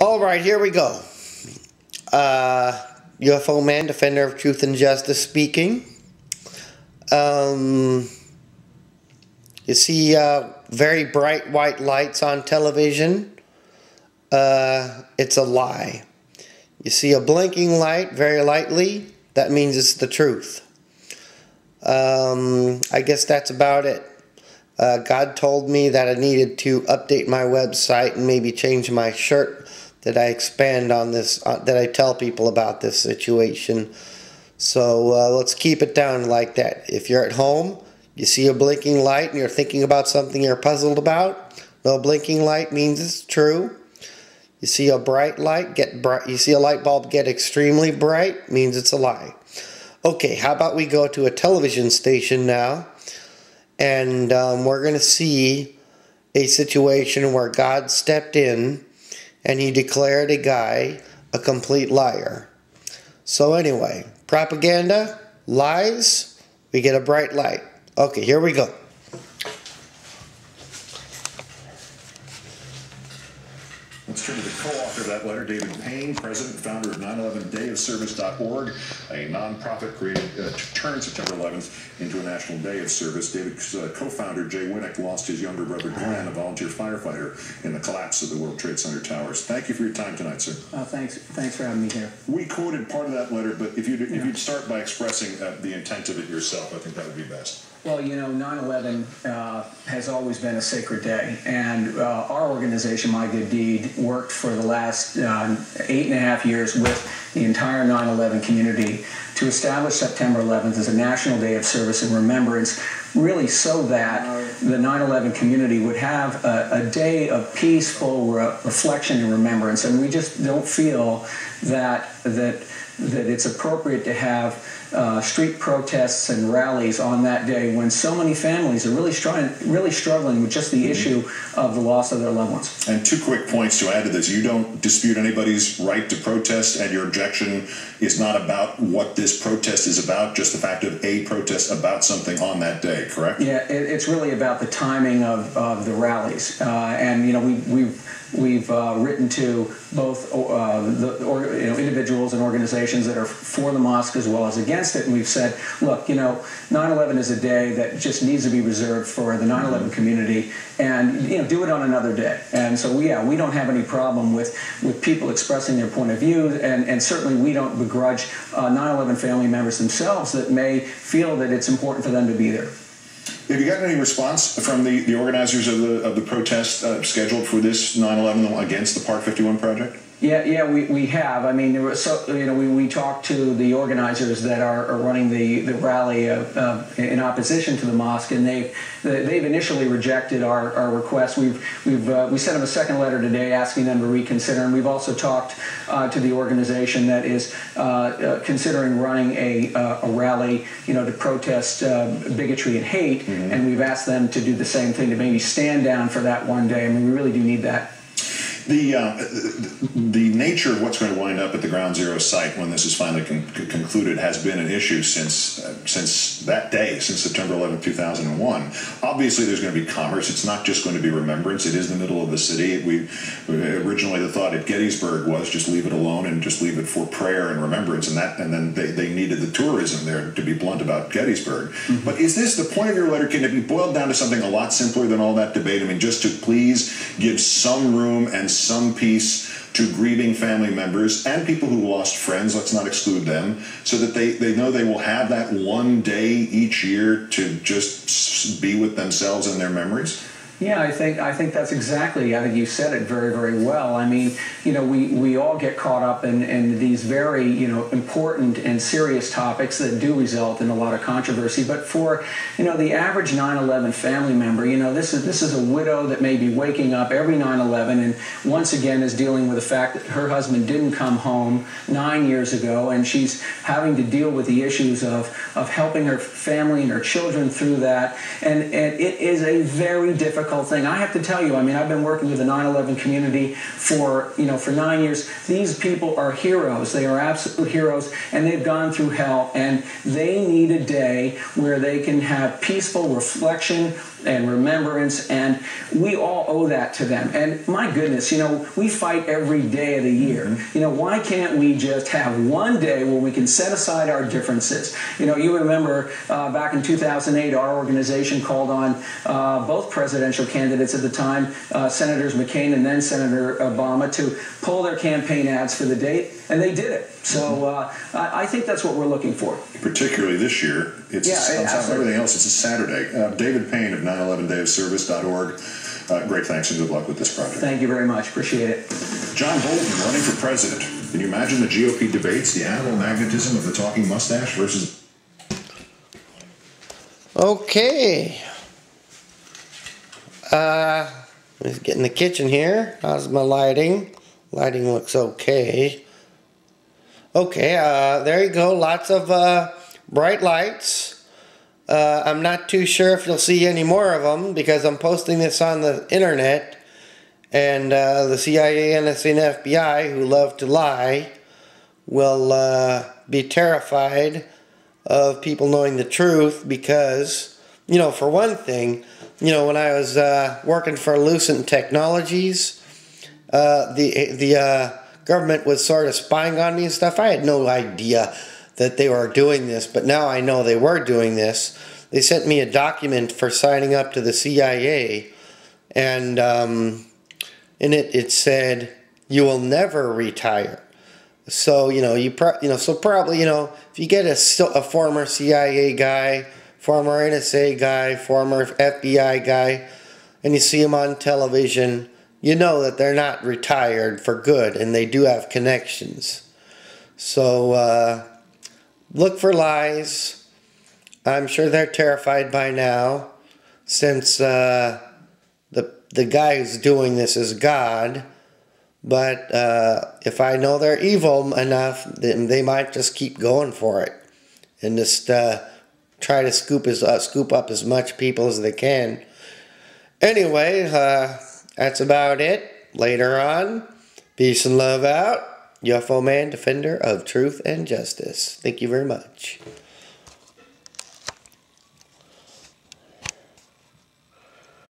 All right, here we go. UFO man, defender of truth and justice speaking. You see very bright white lights on television. It's a lie. You see a blinking light very lightly. That means it's the truth. I guess that's about it. God told me that I needed to update my website and maybe change my shirt that I expand on this, that I tell people about this situation. So let's keep it down like that. If you're at home, you see a blinking light and you're thinking about something you're puzzled about, no blinking light means it's true. You see a bright light, you see a light bulb get extremely bright, means it's a lie. Okay, how about we go to a television station now, and we're going to see a situation where God stepped in and he declared a guy a complete liar. So anyway, propaganda, lies, we get a bright light. Okay, here we go. Let's turn to the co-author of that letter, David Payne, president and founder of 9/11dayofservice.org, a nonprofit created to turn September 11th into a national day of service. David's co-founder, Jay Winnick, lost his younger brother, Glenn, a volunteer firefighter, in the collapse of the World Trade Center towers. Thank you for your time tonight, sir. Thanks for having me here. We quoted part of that letter, but if you'd start by expressing the intent of it yourself, I think that would be best. Well, you know, 9/11 has always been a sacred day, and our organization, My Good Deed, worked for the last 8.5 years with the entire 9/11 community to establish September 11th as a national day of service and remembrance, really so that the 9/11 community would have a day of peaceful reflection and remembrance. And we just don't feel that it's appropriate to have street protests and rallies on that day when so many families are really struggling with just the issue of the loss of their loved ones. And two quick points to add to this. You don't dispute anybody's right to protest, and your objection is not about what this protest is about, just the fact of a protest about something on that day, correct? Yeah, it's really about the timing of the rallies. And, you know, we've written to both individuals and organizations that are for the mosque as well as against it, and we've said, look, you know, 9/11 is a day that just needs to be reserved for the 9/11 community, and, you know, do it on another day. And so we don't have any problem with people expressing their point of view, and certainly we don't begrudge 9/11 family members themselves that may feel that it's important for them to be there. Have you gotten any response from the organizers of the protest scheduled for this 9/11 against the Park 51 project? Yeah, we have. I mean, we talked to the organizers that are running the rally in opposition to the mosque, and they've initially rejected our request. We sent them a second letter today asking them to reconsider, and we've also talked to the organization that is considering running a rally, you know, to protest bigotry and hate, and we've asked them to do the same thing, to maybe stand down for that one day. I mean, we really do need that. The nature of what's going to wind up at the Ground Zero site when this is finally concluded has been an issue since that day, since September 11, 2001. Obviously, there's going to be commerce. It's not just going to be remembrance. It is the middle of the city. Originally, the thought at Gettysburg was just leave it alone and just leave it for prayer and remembrance, and then they needed the tourism there, to be blunt about Gettysburg. But is this the point of your letter? Can it be boiled down to something a lot simpler than all that debate? I mean, just to please give some room and some peace to grieving family members and people who lost friends, let's not exclude them, so that they know they will have that one day each year to just be with themselves and their memories? Yeah, I think that's exactly. I think you said it very, very well. I mean, you know, we all get caught up in these very, you know, important and serious topics that do result in a lot of controversy. But for, you know, the average 9/11 family member, you know, this is a widow that may be waking up every 9/11 and once again is dealing with the fact that her husband didn't come home 9 years ago, and she's having to deal with the issues of helping her family and her children through that, and it is a very difficult thing. I have to tell you, I mean, I've been working with the 9/11 community for 9 years. These people are heroes. They are absolute heroes, and they've gone through hell, and they need a day where they can have peaceful reflection, and remembrance, and we all owe that to them. And my goodness, we fight every day of the year. Why can't we just have one day where we can set aside our differences? You remember back in 2008, our organization called on both presidential candidates at the time, Senators McCain and then Senator Obama, to pull their campaign ads for the date, and they did it. So I think that's what we're looking for. Particularly this year. It's on top of everything else, it's a Saturday. David Payne of 911dayofservice.org. Great thanks and good luck with this project. Thank you very much. Appreciate it. John Bolton running for president. Can you imagine the GOP debates, the animal magnetism of the talking mustache versus... Okay. Let's get in the kitchen here. How's my lighting? Lighting looks okay. Okay, there you go. Lots of bright lights. I'm not too sure if you'll see any more of them because I'm posting this on the internet. And the CIA, NSA, and FBI, who love to lie, will be terrified of people knowing the truth because, for one thing, when I was working for Lucent Technologies, the government was sort of spying on me and stuff. I had no idea that they were doing this, but now I know they were doing this. They sent me a document for signing up to the CIA, and in it said, "You will never retire." So so probably if you get a former CIA guy, former NSA guy, former FBI guy, and you see him on television, you know that they're not retired for good, and they do have connections. So look for lies. I'm sure they're terrified by now, since the guy who's doing this is God. But if I know they're evil enough, then they might just keep going for it and just try to scoop up as much people as they can. Anyway, that's about it. Later on, peace and love out. UFO Man, defender of truth and justice. Thank you very much.